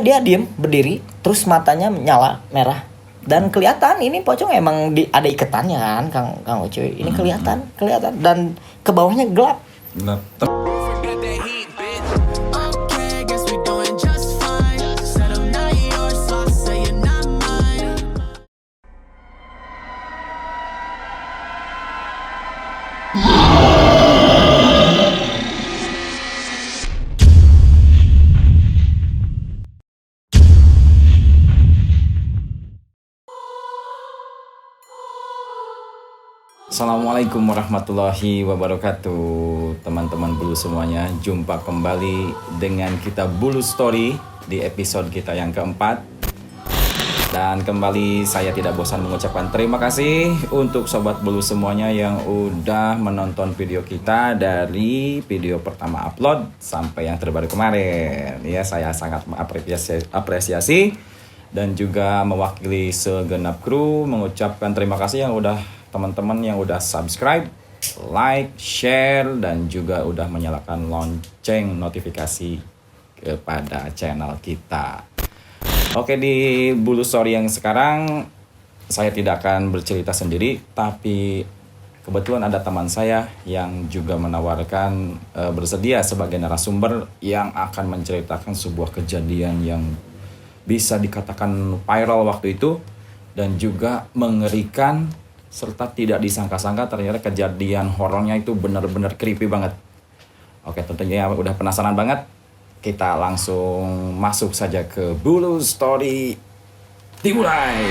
Dia diem berdiri, terus matanya nyala merah. Dan kelihatan ini pocong emang ada ikatannya kan, Kang Ucuy. Ini kelihatan dan ke bawahnya gelap. Assalamualaikum warahmatullahi wabarakatuh. Teman-teman Bulu semuanya, jumpa kembali dengan kita Bulu Story di episode kita yang keempat. Dan kembali saya tidak bosan mengucapkan terima kasih untuk Sobat Bulu semuanya yang udah menonton video kita dari video pertama upload sampai yang terbaru kemarin. Ya, saya sangat apresiasi dan juga mewakili segenap kru mengucapkan terima kasih yang udah teman-teman yang udah subscribe, like, share, dan juga udah menyalakan lonceng notifikasi kepada channel kita. Oke, di Bulu Story yang sekarang saya tidak akan bercerita sendiri, tapi kebetulan ada teman saya yang juga menawarkan bersedia sebagai narasumber yang akan menceritakan sebuah kejadian yang bisa dikatakan viral waktu itu dan juga mengerikan serta tidak disangka-sangka ternyata kejadian horornya itu benar-benar creepy banget. Oke, tentunya udah penasaran banget. Kita langsung masuk saja ke Bulu Story. Dimulai.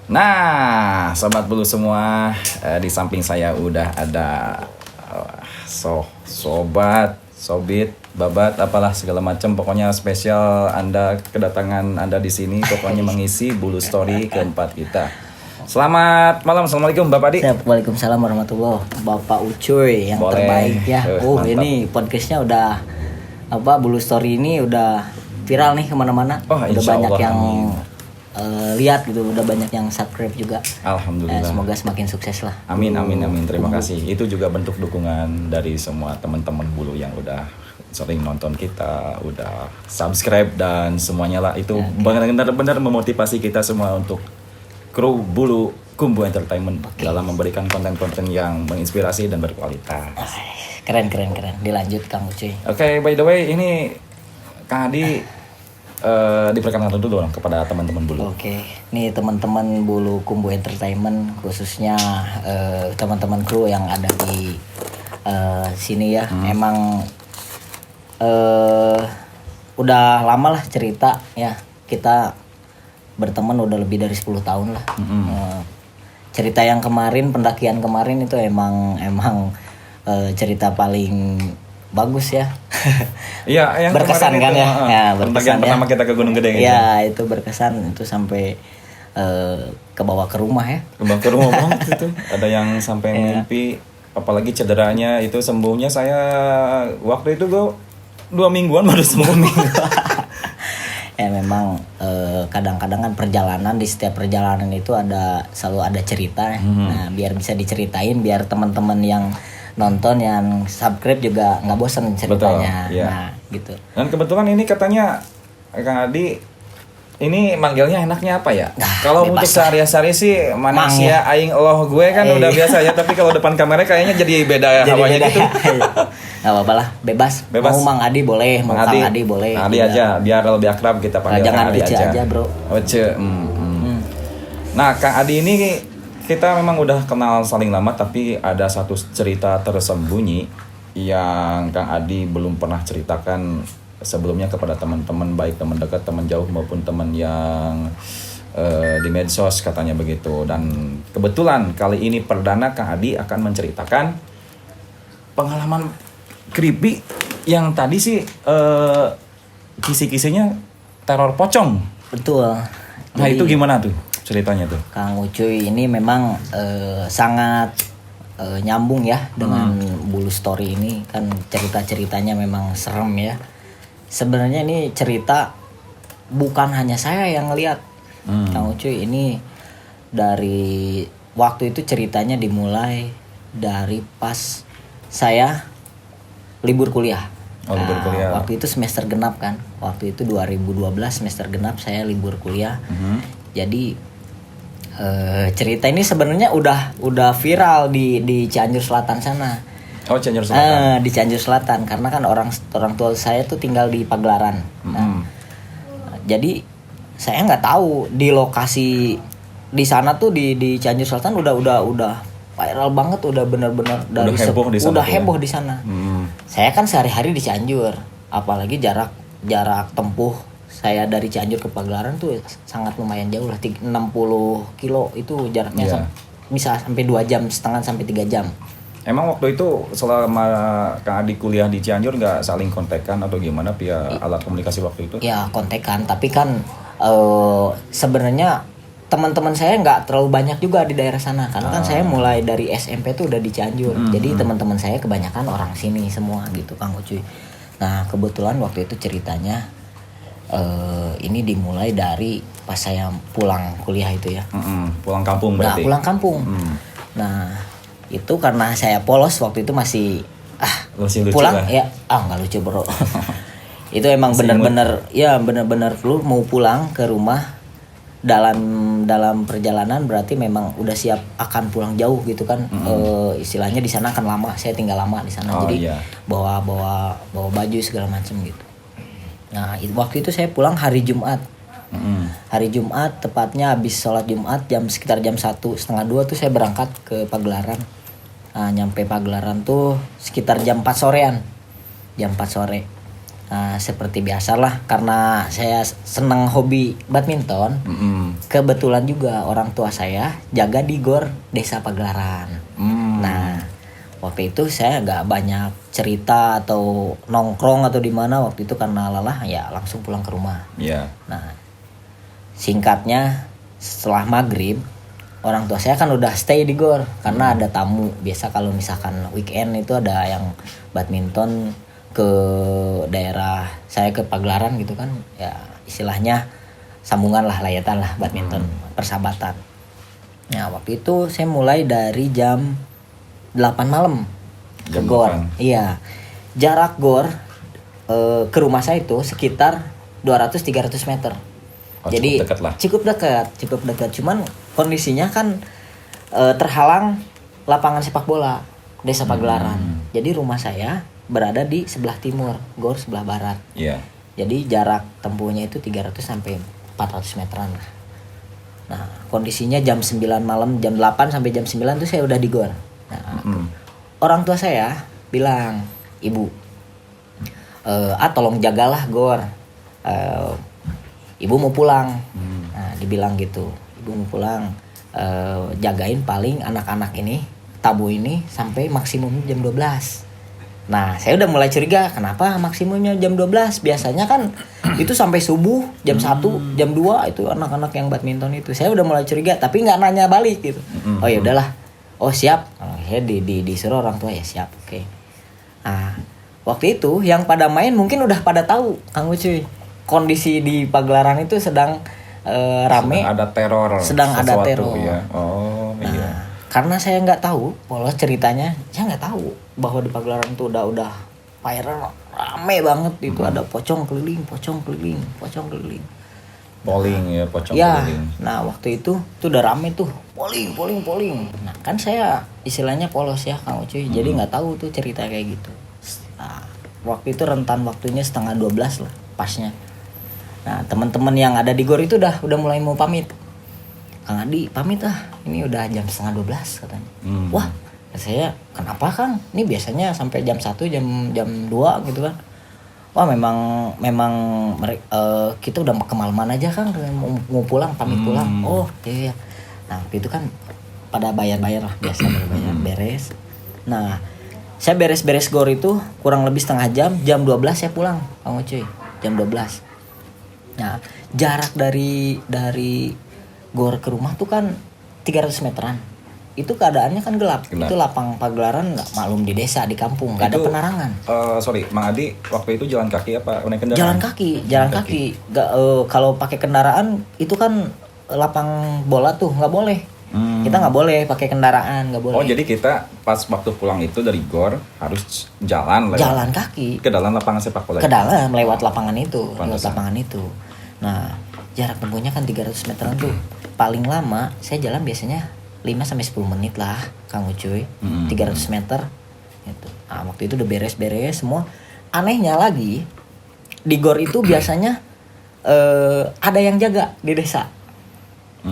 Nah, Sobat Bulu semua, di samping saya udah ada Sobit, Babat, apalah segala macam. Pokoknya spesial Anda, kedatangan Anda di sini pokoknya mengisi Bulu Story keempat kita. Selamat malam, Assalamualaikum Bapak Adi. Waalaikumsalam warahmatullahi Bapak Ucuy yang boleh. Terbaik ya. Ini podcastnya udah Bulu Story ini udah viral nih kemana-mana. Udah banyak Allah, yang lihat gitu, udah banyak yang subscribe juga. Alhamdulillah. Semoga semakin sukses lah. Amin. Terima kasih. Itu juga bentuk dukungan dari semua teman-teman Bulu yang udah sering nonton kita, udah subscribe dan semuanya lah. Itu benar-benar memotivasi kita semua untuk kru Bulu Kumbu Entertainment dalam memberikan konten-konten yang menginspirasi dan berkualitas. Keren. Dilanjut Kang Ucuy. Oke, by the way, ini Kang Adi diperkenalkan dulu dong kepada teman-teman Bulu. Oke, nih teman-teman Bulu Kumbu Entertainment, khususnya teman-teman kru yang ada di sini ya. Emang udah lama lah cerita ya, kita berteman udah lebih dari 10 tahun lah. Cerita yang kemarin, pendakian kemarin itu emang cerita paling bagus ya. Iya, yang berkesan kan itu, ya berkesan ya. Pertama kita ke Gunung Gede gitu. Ya, itu berkesan, itu sampai ke bawah ke rumah ya. Ke rumah banget itu. Ada yang sampai mimpi, apalagi cederanya itu sembuhnya saya waktu itu gue 2 mingguan baru sembuh. Ya memang kadang-kadang kan perjalanan, di setiap perjalanan itu selalu ada cerita. Nah, biar bisa diceritain, biar teman-teman yang nonton, yang subscribe juga nggak bosan ceritanya. Betul, ya. Nah gitu. Dan kebetulan ini katanya Kang Adi ini manggilnya enaknya apa ya? Kalau untuk sehari-hari sih manusia aing Allah gue kan udah biasa ya, tapi kalau depan kamera kayaknya jadi beda hawanya gitu. Gak apa-apa lah, bebas. Mau Mang Adi boleh, mau Kang Adi boleh. Adi aja, biar lebih akrab kita panggil Kang Adi aja. Jangan bro. Nah, Kang Adi ini kita memang udah kenal saling lama, tapi ada satu cerita tersembunyi yang Kang Adi belum pernah ceritakan sebelumnya kepada teman-teman, baik teman dekat, teman jauh maupun teman yang di medsos katanya begitu. Dan kebetulan kali ini perdana Kang Adi akan menceritakan pengalaman creepy yang tadi sih kisi-kisinya teror pocong. Betul. Nah, itu gimana tuh ceritanya tuh? Kang Ucuy ini memang sangat nyambung ya dengan Bulu Story ini, kan cerita-ceritanya memang serem ya. Sebenarnya ini cerita bukan hanya saya yang ngeliat, Kang Ucuy. Ini dari waktu itu ceritanya dimulai dari pas saya libur kuliah. Oh, libur kuliah. Waktu itu semester genap kan. Waktu itu 2012 semester genap saya libur kuliah. Jadi cerita ini sebenarnya udah viral di Cianjur Selatan sana. Oh, Cianjur Selatan. Di Cianjur Selatan karena kan orang tua saya tuh tinggal di Pagelaran. Nah, jadi saya nggak tahu di lokasi di sana tuh di Cianjur Selatan udah viral banget, udah benar-benar dari heboh di sana. udah heboh di sana. Saya kan sehari-hari di Cianjur, apalagi jarak tempuh saya dari Cianjur ke Pagelaran tuh sangat lumayan jauh lah, 60 kilo itu jaraknya bisa sampai 2 jam setengah sampai 3 jam. Emang waktu itu selama Kang Adi kuliah di Cianjur nggak saling kontekan atau gimana via alat komunikasi waktu itu? Ya kontekan, tapi kan sebenarnya teman-teman saya nggak terlalu banyak juga di daerah sana karena kan saya mulai dari SMP tuh udah di Cianjur. Jadi teman-teman saya kebanyakan orang sini semua gitu Kang Ucuy. Nah kebetulan waktu itu ceritanya ini dimulai dari pas saya pulang kuliah itu ya. Pulang kampung berarti. Nah pulang kampung. Nah itu karena saya polos waktu itu masih lucu pulang lah. ya nggak lucu bro. Itu emang benar-benar lu mau pulang ke rumah dalam perjalanan berarti memang udah siap akan pulang jauh gitu kan. Istilahnya di sana akan lama, saya tinggal lama di sana. Jadi bawa baju segala macam gitu. Nah waktu itu saya pulang hari Jumat. Hari Jumat tepatnya habis sholat Jumat sekitar jam 1:30 tuh saya berangkat ke Pagelaran. Nah, nyampe Pagelaran tuh sekitar jam 4 sorean. Jam 4 sore. Nah, seperti biasalah karena saya senang hobi badminton. Kebetulan juga orang tua saya jaga di GOR Desa Pagelaran. Nah, waktu itu saya nggak banyak cerita atau nongkrong atau di mana waktu itu karena lelah ya langsung pulang ke rumah. Nah, singkatnya setelah maghrib orang tua saya kan udah stay di GOR karena ada tamu. Biasa kalau misalkan weekend itu ada yang badminton ke daerah saya ke Pagelaran gitu kan ya istilahnya sambungan lah layatan lah badminton persahabatan. Nah waktu itu saya mulai dari jam 8 malam ke GOR. Iya jarak GOR ke rumah saya itu sekitar 200-300 meter. Jadi cukup dekat. Cuman kondisinya kan terhalang lapangan sepak bola Desa Pagelaran. Jadi rumah saya berada di sebelah timur, GOR sebelah barat. Jadi jarak tempuhnya itu 300 sampai 400 meteran lah. Nah, kondisinya jam 9 malam, jam 8 sampai jam 9 tuh saya udah di GOR. Nah, orang tua saya bilang, "Ibu, tolong jagalah GOR. Ibu mau pulang." Nah, dibilang gitu. Ibu mau pulang, jagain paling anak-anak ini, tamu ini sampai maksimum jam 12. Nah, saya udah mulai curiga, kenapa maksimumnya jam 12? Biasanya kan itu sampai subuh, jam 1, jam 2 itu anak-anak yang badminton itu. Saya udah mulai curiga, tapi nggak nanya balik gitu. Oh ya udahlah. Oh siap. Saya disuruh orang tua ya siap. Oke. Nah, waktu itu yang pada main mungkin udah pada tahu, Kang Ucuy. Kondisi di Pagelaran itu sedang rame. Sedang ada teror. Ya. Oh nah, iya. Karena saya nggak tahu polos ceritanya, saya nggak tahu bahwa di Pagelaran itu udah viral rame banget itu ada pocong keliling. Polling ya, pocong ya, keliling. Nah waktu itu tuh udah rame tuh polling. Nah kan saya istilahnya polos ya Kang Ucuy, jadi nggak tahu tuh cerita kayak gitu. Nah waktu itu rentan waktunya 11:30 lah pasnya. Nah teman-teman yang ada di GOR itu udah mulai mau pamit. Kang Adi pamit ini udah jam 11:30 katanya. Wah saya kenapa Kang? Ini biasanya sampai jam 1 jam 2 gitu kan. Wah memang kita udah kemalaman aja Kang, mau pulang pamit pulang. Oh iya. Nah itu kan pada bayar lah biasa bayar beres. Nah saya beres GOR itu kurang lebih setengah jam 12 saya pulang Kang Ucuy, jam 12. Nah jarak dari GOR ke rumah tuh kan 300 meteran. Itu keadaannya kan gelap. Itu lapang Pagelaran nggak maklum di desa, di kampung, nggak ada penerangan. Sorry, Mang Adi waktu itu jalan kaki apa naik kendaraan? Jalan kaki. Kalau pakai kendaraan itu kan lapang bola tuh nggak boleh. Kita kita nggak boleh pakai kendaraan, nggak boleh. Oh jadi kita pas waktu pulang itu dari gor harus jalan jalan kaki ke dalam lapangan sepak bola. ke dalam lewat lapangan itu, Pantesan. Nah, jarak tempuhnya kan 300 meteran tuh. Paling lama saya jalan biasanya 5 sampai 10 menit lah, Kang Ucuy. 300 meter gitu. Nah, waktu itu udah beres-beres semua. Anehnya lagi di gor itu biasanya ada yang jaga di desa.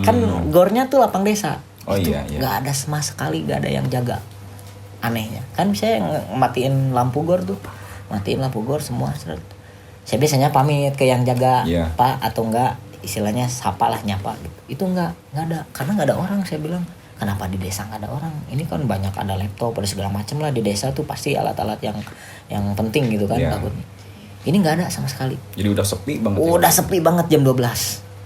Kan gornya tuh lapang desa. Oh itu iya. nggak ada sama sekali, nggak ada yang jaga. Anehnya kan saya matiin lampu gor tuh, matiin lampu gor semua. Saya biasanya pamit ke yang jaga, Iya. Pak, atau enggak istilahnya sapa lah, nyapa gitu. Itu nggak ada, karena nggak ada orang. Saya bilang kenapa di desa nggak ada orang, ini kan banyak ada laptop ada segala macam lah di desa tuh, pasti alat-alat yang penting gitu kan. Iya. Takutnya ini nggak ada sama sekali. Jadi udah sepi banget. Udah sepi banget jam 12.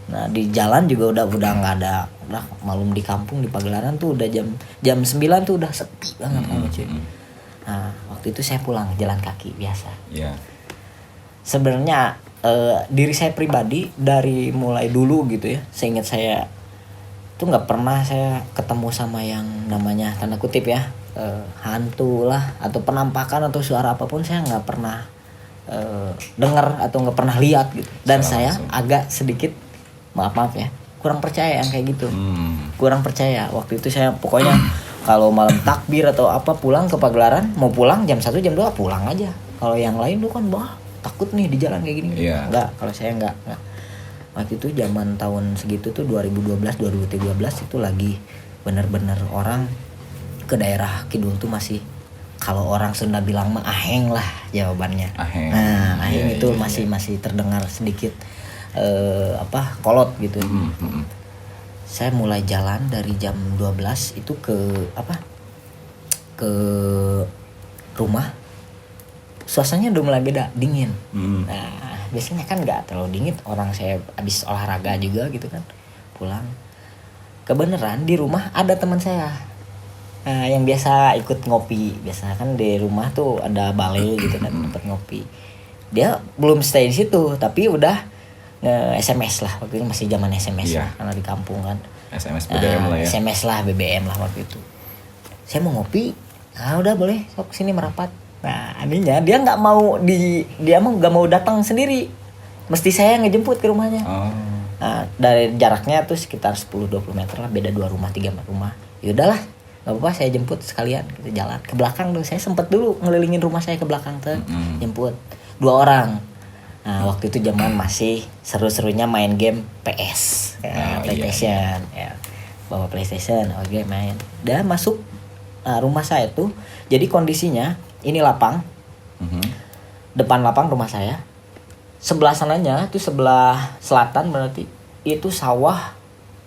Nah di jalan juga udah nggak ada. Udah malum di kampung di Pagelaran tuh udah jam 9 tuh udah sepi banget kan cuy. Nah waktu itu saya pulang jalan kaki biasa. Iya. Sebenarnya diri saya pribadi dari mulai dulu gitu ya, seingat saya tuh nggak pernah saya ketemu sama yang namanya tanda kutip ya hantu lah atau penampakan atau suara apapun. Saya nggak pernah dengar atau nggak pernah lihat gitu. Dan Secara saya langsung. agak sedikit maaf ya kurang percaya yang kayak gitu. Kurang percaya waktu itu. Saya pokoknya kalau malam takbir atau apa pulang ke Pagelaran, mau pulang jam 1 jam 2 pulang aja. Kalau yang lain tuh kan takut nih di jalan kayak gini. Iya. Enggak, kalau saya enggak. Waktu itu zaman tahun segitu tuh 2012 2013 itu lagi bener-bener orang ke daerah Kidul tuh masih, kalau orang Sunda bilang mah aheng lah jawabannya. Aheng. Nah, aheng Iya, itu iya, masih terdengar sedikit kolot gitu. Saya mulai jalan dari jam 12 itu ke rumah. Suasananya udah mulai beda, dingin. Nah, biasanya kan nggak terlalu dingin, orang saya habis olahraga juga gitu kan. Pulang. Kebenaran di rumah ada teman saya. Nah, yang biasa ikut ngopi. Biasa kan di rumah tuh ada balai gitu kan, tempat ngopi. Dia belum stay di situ, tapi udah SMS lah. Waktu itu masih zaman SMS Iya. lah, karena di kampung kan. SMS BBM lah ya. SMS lah, BBM lah waktu itu. Saya mau ngopi, udah boleh, sok sini merapat. Nah, anehnya dia nggak mau dia mau nggak mau datang sendiri, mesti saya ngejemput ke rumahnya. Oh. Nah, dari jaraknya tuh sekitar 10-20 meter lah, beda 2 rumah 3 rumah. Ya udahlah, nggak apa-apa, saya jemput sekalian. Kita jalan ke belakang tuh, saya sempet dulu ngelilingin rumah saya ke belakang tuh, jemput 2 orang. Nah, waktu itu zaman masih seru-serunya main game PS, PlayStation, ya. Bawa PlayStation, oke main. Dia masuk rumah saya tuh, jadi kondisinya ini lapang, depan lapang rumah saya. Sebelah sananya itu sebelah selatan berarti itu sawah,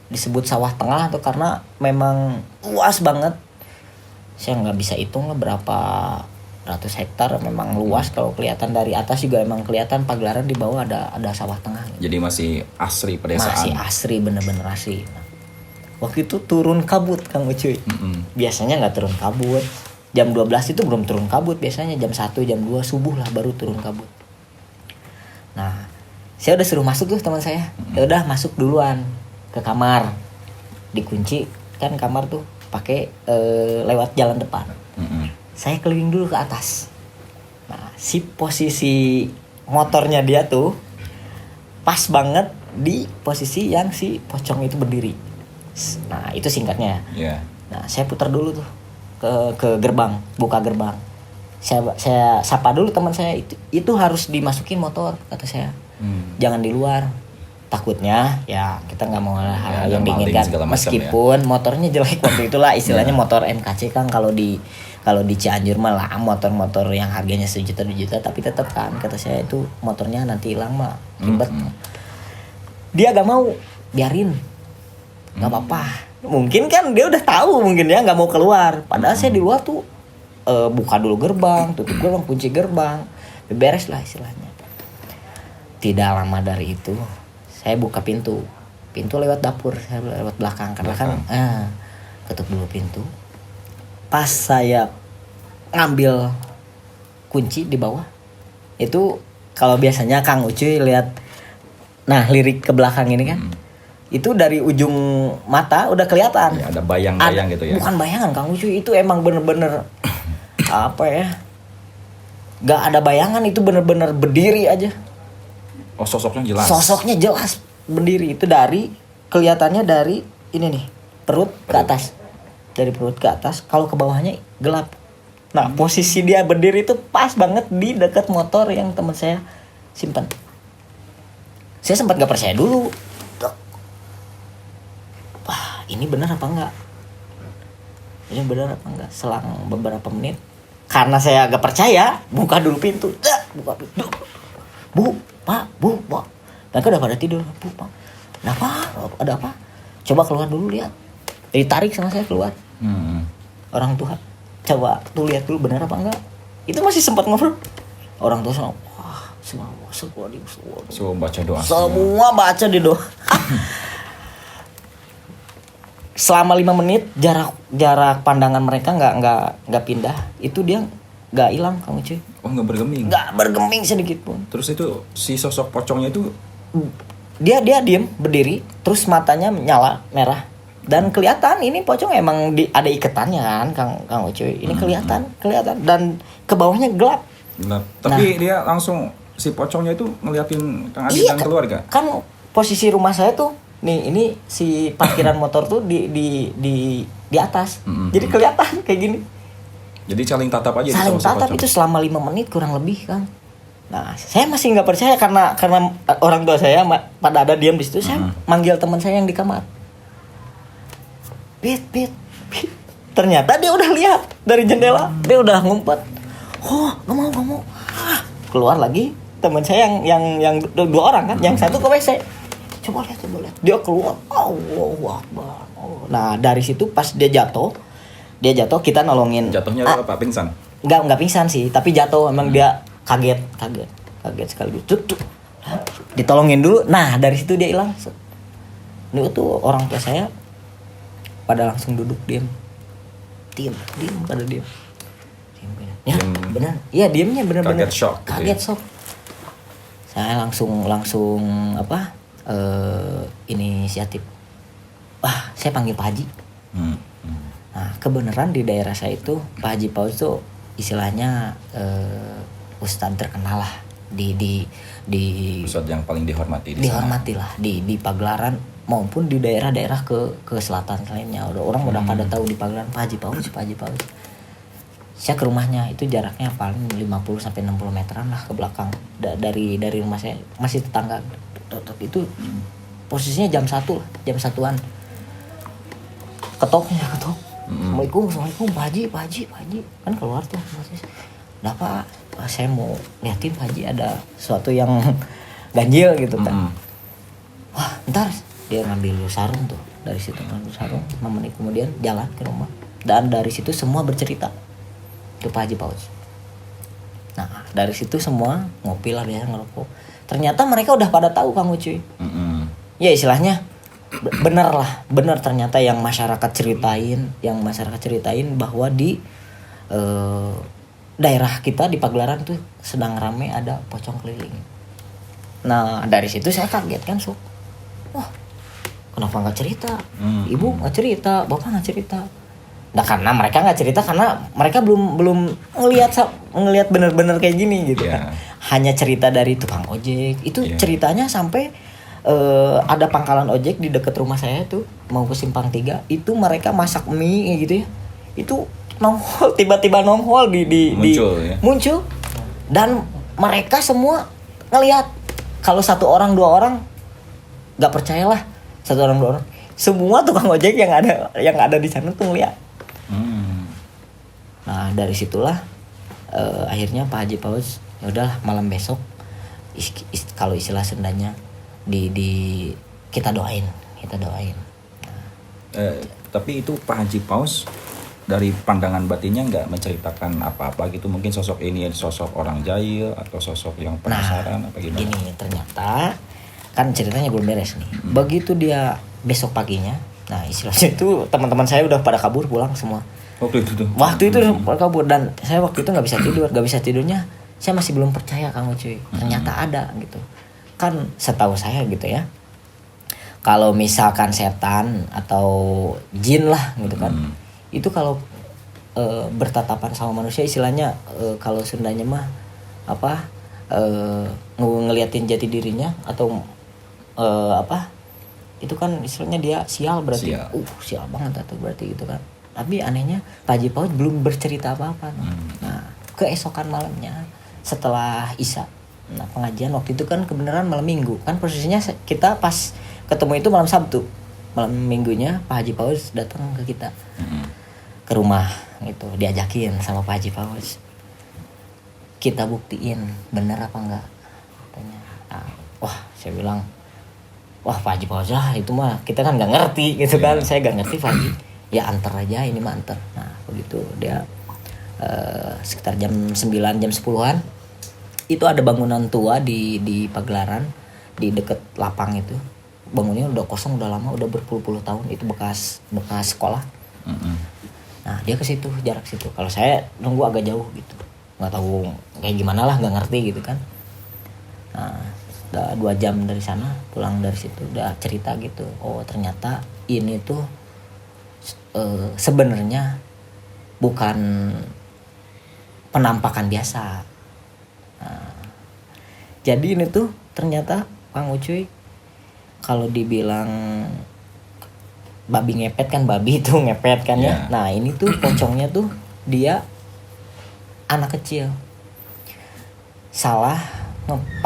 disebut sawah tengah tuh karena memang luas banget. Saya nggak bisa hitung lah berapa ratus hektar, memang luas. Kalau kelihatan dari atas juga emang kelihatan Pagelaran di bawah ada sawah tengah gitu. Jadi masih asri pedesaan. Masih asri, bener-bener asri. Nah, waktu itu turun kabut Kang Ucuy. Biasanya nggak turun kabut. Jam 12 itu belum turun kabut, biasanya jam 1 jam 2 subuh lah baru turun kabut. Nah, saya udah suruh masuk tuh teman saya. Ya udah masuk duluan ke kamar. Dikunci kan kamar tuh pakai lewat jalan depan. Saya keliling dulu ke atas. Nah, si posisi motornya dia tuh pas banget di posisi yang si pocong itu berdiri. Nah, itu singkatnya. Iya. Nah, saya putar dulu tuh ke gerbang, buka gerbang. Saya sapa dulu teman saya, itu harus dimasukin motor kata saya. Jangan di luar. Takutnya ya kita nggak mau hal yang diinginkan. Meskipun motornya jelek waktu itulah istilahnya motor MKC kan, kalau di Cianjur malah motor-motor yang harganya 1 juta 2 juta, tapi tetap kan kata saya itu motornya nanti hilang mah ribet. Dia gak mau, biarin, nggak apa-apa. Mungkin kan dia udah tahu, mungkin dia nggak mau keluar. Padahal saya di luar tuh buka dulu gerbang, tutup gerbang, kunci gerbang, beres lah istilahnya. Tidak lama dari itu saya buka pintu lewat dapur, saya lewat belakang karena kan ketuk dulu pintu. Pas saya ngambil kunci di bawah itu, kalau biasanya Kang Ucuy lihat, nah lirik ke belakang ini kan itu dari ujung mata udah kelihatan. Ya, ada bayang-bayang gitu ya. Bukan bayangan Kang Ucuy, itu emang bener-bener apa ya? Gak ada bayangan, itu bener-bener berdiri aja. Oh, sosoknya jelas. Sosoknya jelas berdiri, itu dari kelihatannya dari ini nih perut ke atas, dari perut ke atas. Kalau ke bawahnya gelap. Nah posisi dia berdiri itu pas banget di dekat motor yang teman saya simpan. Saya sempat gak percaya dulu. Wah ini benar apa enggak? Ini benar apa enggak? Selang beberapa menit, karena saya agak percaya, buka dulu pintu. Buka pintu. Bu, Pak, Bu, Pak. Mereka udah pada tidur. Bu, Pak. Kenapa? Ada apa? Coba keluar dulu lihat. Ditarik sama saya keluar. Orang tua. Coba tuh lihat dulu benar apa enggak. Itu masih sempat ngobrol. Orang tua sama, wah, semua baca doa. Semua baca di doa. Selama 5 menit jarak pandangan mereka nggak pindah. Itu dia nggak hilang Kang Ucuy. Oh, nggak bergeming. Nggak bergeming sedikit pun. Terus itu si sosok pocongnya itu Dia diem berdiri, terus matanya nyala merah. Dan kelihatan ini pocong emang ada iketannya kan Kang Ucuy. Ini kelihatan dan ke bawahnya gelap. Gelap. Tapi dia langsung si pocongnya itu ngeliatin Kang Adi dan keluarga. Kan posisi rumah saya tuh nih, ini si parkiran motor tuh di atas. Jadi kelihatan kayak gini. Jadi saling tatap aja. Saling tatap itu selama 5 menit kurang lebih Kang. Nah, saya masih nggak percaya karena orang tua saya pada ada diam di situ. Saya manggil teman saya yang di kamar. Pit. Ternyata dia udah lihat dari jendela. Dia udah ngumpet. Oh, nggak mau. Keluar lagi teman saya yang 2 orang kan, yang satu ke WC. Coba lihat. Dia keluar. Allahu Akbar. Nah, dari situ pas dia jatuh kita nolongin. Jatuhnya apa? Pingsan? Enggak pingsan sih, tapi jatuh. Emang dia kaget sekali. Ditolongin dulu. Nah, dari situ dia hilang. Ini tuh orang tua saya pada langsung duduk diam pada diam. Ya, benar. Iya, diamnya benar-benar kaget shock. Saya langsung apa? Inisiatif. Wah, saya panggil Pak Haji. Nah, kebenaran di daerah saya itu Pak Haji Paus itu istilahnya ustadz terkenal lah di ustadz yang paling dihormati lah di Pagelaran maupun di daerah-daerah ke selatan lainnya. Orang udah pada tahu di Pagelaran Pak Haji Paus. Saya ke rumahnya itu jaraknya paling 50 sampai 60 meteran lah ke belakang dari rumah saya, masih tetangga. Itu posisinya jam 1-an. Ketok. Assalamualaikum Pak Haji. Kan keluar tuh. Udah Pak, saya mau liatin Pak Haji ada sesuatu yang ganjil gitu kan. Wah, ntar dia ngambil sarung tuh. Dari situ ngambil sarung, 5 menit kemudian jalan ke rumah. Dan dari situ semua bercerita ke Pak Haji Paus. Nah, dari situ semua ngopi lah, biasa ngerokok. Ternyata mereka udah pada tahu Kang Ucuy. Ya istilahnya bener ternyata yang masyarakat ceritain bahwa di daerah kita di Pagelaran tuh sedang rame ada pocong keliling. Nah, dari situ saya kaget kan, wah, kenapa nggak cerita? Ibu nggak cerita, bapak nggak cerita. Nah, karena mereka nggak cerita karena mereka belum ngelihat bener-bener kayak gini gitu kan. Hanya cerita dari tukang ojek. Itu ceritanya sampai ada pangkalan ojek di dekat rumah saya tuh, mau ke Simpang 3. Itu mereka masak mie gitu ya. Itu nongol, tiba-tiba nongol muncul. Dan mereka semua ngelihat. Kalau 1 orang 2 orang nggak percayalah, 1 orang 2 orang. Semua tukang ojek yang ada di sana tuh ngeliat. Nah, dari situlah akhirnya Pak Haji Paus, ya udahlah malam besok kalau istilah Sundanya kita doain. Tapi itu Pak Haji Paus dari pandangan batinnya nggak menceritakan apa-apa gitu, mungkin sosok ini sosok orang jahil atau sosok yang penasaran apa gimana? Gini, ternyata kan ceritanya belum beres nih. Begitu dia besok paginya, nah istilahnya itu teman-teman saya udah pada kabur pulang semua. Waktu itu kabur, dan saya waktu itu nggak bisa tidurnya. Saya masih belum percaya Kang Ucuy. Ternyata ada gitu. Kan setahu saya gitu ya. Kalau misalkan setan atau jin lah gitu kan, itu kalau bertatapan sama manusia istilahnya kalau Sundanya mah apa ngeliatin jati dirinya atau apa itu kan istilahnya dia sial berarti. Sial. Sial banget atau berarti gitu kan. Tapi anehnya Pak Haji Paus belum bercerita apa-apa. Nah, keesokan malamnya setelah Isya, nah pengajian waktu itu kan kebenaran malam Minggu kan, posisinya kita pas ketemu itu malam Sabtu, malam Minggunya Pak Haji Paus datang ke kita ke rumah gitu, diajakin sama Pak Haji Paus, kita buktiin bener apa enggak katanya. Nah, wah saya bilang wah Pak Haji Paus lah itu mah kita kan nggak ngerti gitu kan, saya nggak ngerti Pak Haji, ya antar aja ini mah antar. Nah begitu dia sekitar jam 9 jam 10-an itu ada bangunan tua di Pagelaran di deket lapang itu, bangunnya udah kosong udah lama, udah berpuluh-puluh tahun, itu bekas sekolah. Nah dia ke situ, jarak situ, kalau saya nunggu agak jauh gitu, nggak tahu kayak gimana lah, nggak ngerti gitu kan. Nah udah 2 jam dari sana, pulang dari situ udah cerita gitu, oh ternyata ini tuh sebenarnya bukan penampakan biasa. Nah, jadi ini tuh ternyata Kang Ucuy kalau dibilang babi ngepet kan, babi itu ngepet kan ya. Nah ini tuh pocongnya tuh dia anak kecil salah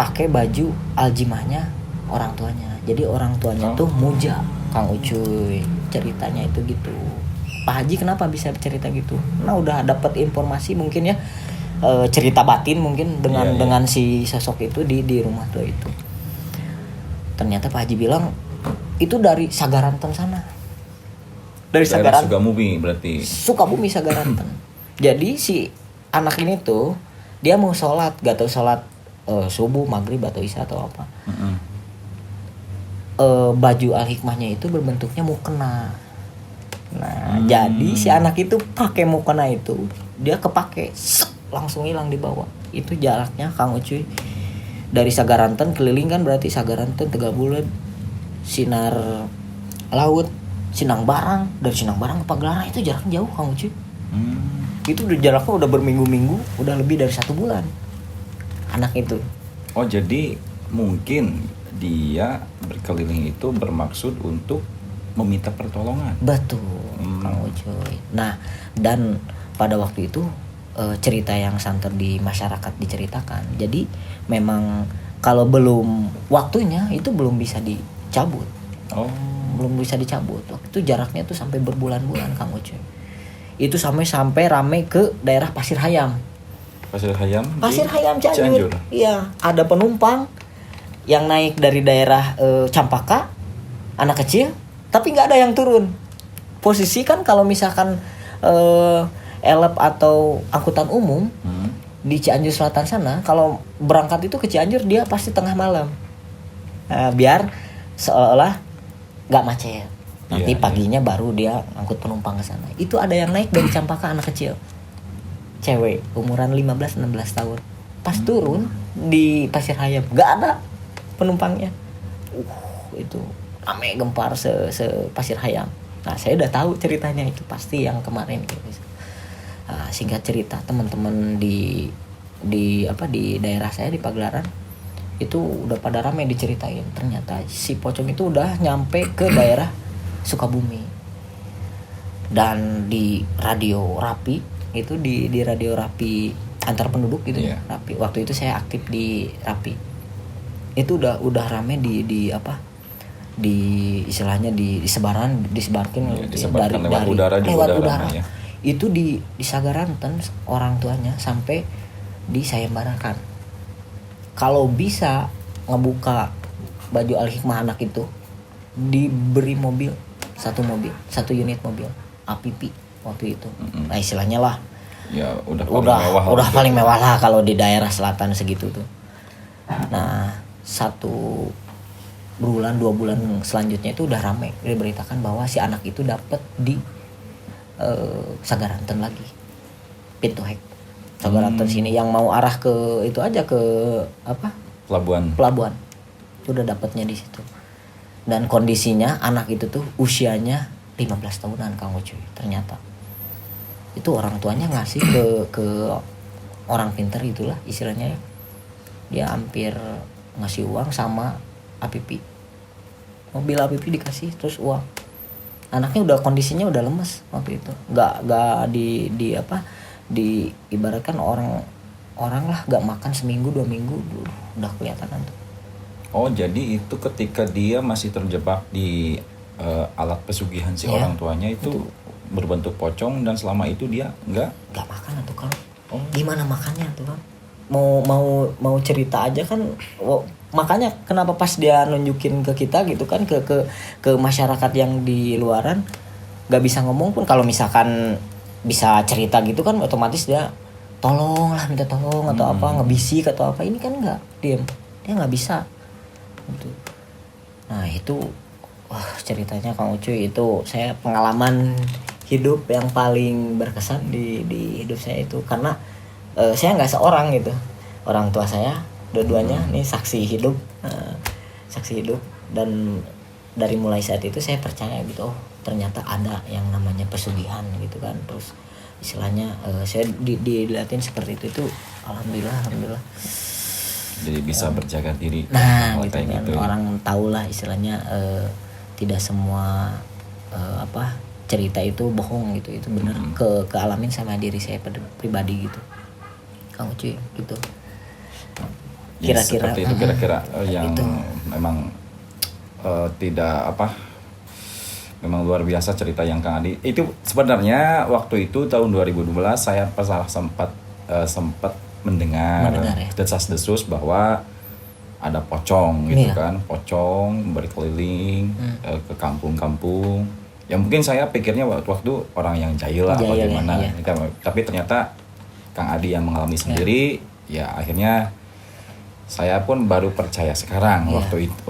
pakai baju aljimahnya orang tuanya, jadi orang tuanya tuh muja Kang Ucuy, ceritanya itu gitu. Pak Haji kenapa bisa cerita gitu? Nah udah dapat informasi mungkin ya, cerita batin mungkin dengan si sosok itu di rumah tua itu. Ternyata Pak Haji bilang itu dari Sagaranten sana. Dari Sagaranten. Sukabumi berarti. Sukabumi Sagaranten. Jadi si anak ini tuh dia mau sholat, gak tahu sholat subuh, maghrib atau isya atau apa. Baju al-hikmahnya itu berbentuknya mukena. Nah, jadi si anak itu pakai mukena itu, dia kepake, langsung hilang di bawah. Itu jaraknya Kang Ucuy dari Sagaranten keliling kan, berarti Sagaranten, Tegabulan, Sinar Laut, Sinang Barang, dari Sinang Barang ke Pagelaran itu jaraknya jauh Kang Ucuy. Itu udah jaraknya udah berminggu-minggu, udah lebih dari 1 bulan anak itu. Oh jadi mungkin dia berkeliling itu bermaksud untuk meminta pertolongan. Betul, Kang Ucuy. Nah, dan pada waktu itu cerita yang santer di masyarakat diceritakan. Jadi memang kalau belum waktunya itu belum bisa dicabut. Oh. Belum bisa dicabut. Waktu itu jaraknya tuh sampai berbulan-bulan Kang Ucuy. Itu sampai rame ke daerah Pasir Hayam. Pasir Hayam Cianjur. Iya, ada penumpang yang naik dari daerah Campaka, anak kecil, tapi nggak ada yang turun. Posisi kan kalau misalkan elep atau angkutan umum di Cianjur Selatan sana, kalau berangkat itu ke Cianjur dia pasti tengah malam, biar seolah nggak macet. Nanti paginya baru dia angkut penumpang ke sana. Itu ada yang naik dari Campaka, anak kecil, cewek umuran 15-16 tahun. Pas turun di Pasir Hayam nggak ada penumpangnya. Itu rame gempar se Pasir Hayam. Nah saya udah tahu ceritanya itu pasti yang kemarin gitu. Nah, singkat cerita teman-teman di daerah saya di Pagelaran itu udah pada rame diceritain. Ternyata si pocong itu udah nyampe ke daerah Sukabumi. Dan di radio Rapi itu di radio Rapi antar penduduk gitu ya. Rapi. Waktu itu saya aktif di Rapi. Itu udah rame di istilahnya disebarkan disebarkan lewat udara juga udara. Ya. Itu di Sagaranten orang tuanya sampai disayembarakan. Kalau bisa ngebuka baju al-hikmah anak itu, diberi mobil, satu unit mobil APP waktu itu. Nah istilahnya lah ya udah paling mewah lah kalau di daerah selatan segitu tuh. Nah 1 bulan 2 bulan selanjutnya itu udah rame diberitakan bahwa si anak itu dapat di Sagaranten lagi, pintu hek Sagaranten sini yang mau arah ke itu aja ke apa pelabuhan itu udah dapatnya di situ. Dan kondisinya anak itu tuh usianya 15 tahunan Kang Ucuy. Ternyata itu orang tuanya ngasih ke orang pintar itulah istilahnya ya. Dia hampir ngasih uang sama APP. Mobil APP dikasih terus uang. Anaknya udah kondisinya udah lemes waktu itu. Nggak di ibaratkan orang lah nggak makan seminggu 2 minggu udah kelihatan tuh. Oh, jadi itu ketika dia masih terjebak di alat pesugihan si Iya, orang tuanya itu berbentuk pocong dan selama itu dia nggak makan tuh Kang. Gimana makannya tuh Kang? Mau cerita aja kan. Makanya kenapa pas dia nunjukin ke kita gitu kan ke masyarakat yang di luaran nggak bisa ngomong pun, kalau misalkan bisa cerita gitu kan otomatis dia tolong lah, minta tolong atau apa, ngebisik atau apa. Ini kan nggak, diem, dia nggak bisa gitu. Nah itu ceritanya Kang Ucuy, itu saya pengalaman hidup yang paling berkesan di hidup saya itu, karena saya nggak seorang gitu, orang tua saya dua-duanya nih saksi hidup, dan dari mulai saat itu saya percaya gitu, ternyata ada yang namanya pesugihan gitu kan. Terus istilahnya saya dilihatin seperti itu alhamdulillah jadi bisa berjaga diri. Nah gitu kayak kan, gitu. orang tahu lah istilahnya tidak semua cerita itu bohong gitu, itu benar kealamin sama diri saya pribadi gitu Kang Ucuy gitu. Ya, Kira-kira seperti itu kira-kira yang itu. memang memang luar biasa cerita yang Kang Adi. Itu sebenarnya waktu itu tahun 2012 saya sempat mendengar ya? desas-desus bahwa ada pocong gitu Iya. kan, pocong berkeliling ke kampung-kampung. Ya mungkin saya pikirnya waktu orang yang jahil lah Jahil, bagaimana, ya, iya. tapi ternyata Kang Adi yang mengalami sendiri, ya akhirnya saya pun baru percaya sekarang. Iya. Waktu itu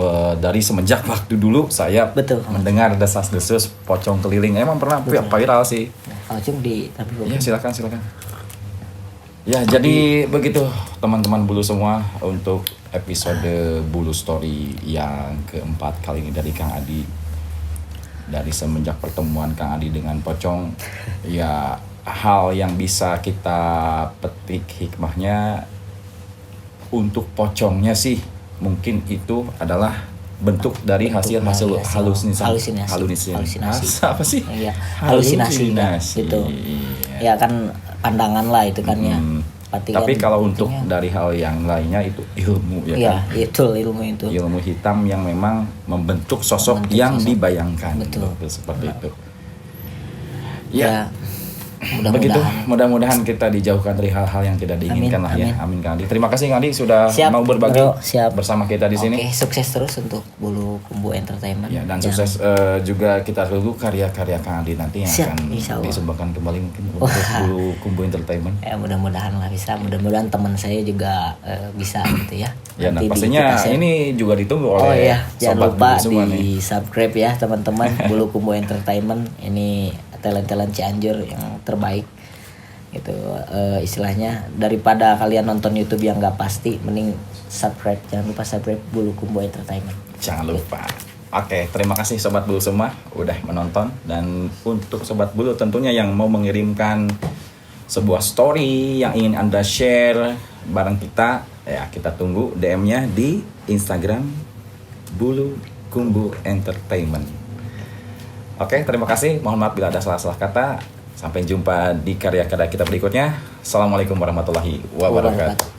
dari semenjak waktu dulu saya Betul. mendengar desas-desus pocong keliling, emang pernah viral sih. Kang Ucuy Ya silakan. Ya jadi begitu teman-teman Bulu semua, untuk episode Bulu Story yang keempat kali ini dari Kang Adi. Dari semenjak pertemuan Kang Adi dengan pocong, ya hal yang bisa kita petik hikmahnya, untuk pocongnya sih mungkin itu adalah bentuk dari hasil halusinasi. Apa sih? Iya, halusinasi kan, gitu. Ya kan pandangan lah itu kan ya. Tapi kan kalau untuk intinya, dari hal yang lainnya itu ilmu ya ya kan. itu ilmu itu. Ilmu hitam yang memang membentuk sosok yang dibayangkan. Betul. Seperti itu. Ya, Begitu, mudah-mudahan kita dijauhkan dari hal-hal yang tidak diinginkan lah ya. Amin Kang Adi. Terima kasih Kang Adi sudah mau berbagi bersama kita di sini. Oke, sukses terus untuk Bulu Kumbu Entertainment. Ya, dan sukses juga kita tunggu karya-karya Kang Adi nanti yang akan disumbangkan kembali mungkin untuk Bulu Kumbu Entertainment. Ya, mudah-mudahan lah bisa. Mudah-mudahan teman saya juga bisa gitu ya. Ya, nah pastinya ini juga ditunggu oleh Oh iya, jangan lupa semua di subscribe ya teman-teman. Bulu Kumbu Entertainment ini talent-talent Cianjur yang terbaik gitu, istilahnya daripada kalian nonton YouTube yang nggak pasti, mending subscribe. Jangan lupa subscribe Bulu Kumbu Entertainment. Jangan lupa. Oke, terima kasih Sobat Bulu semua udah menonton, dan untuk Sobat Bulu tentunya yang mau mengirimkan sebuah story yang ingin Anda share bareng kita, ya kita tunggu DM-nya di Instagram Bulu Kumbu Entertainment. Oke, terima kasih. Mohon maaf bila ada salah-salah kata. Sampai jumpa di karya-karya kita berikutnya. Assalamualaikum warahmatullahi wabarakatuh.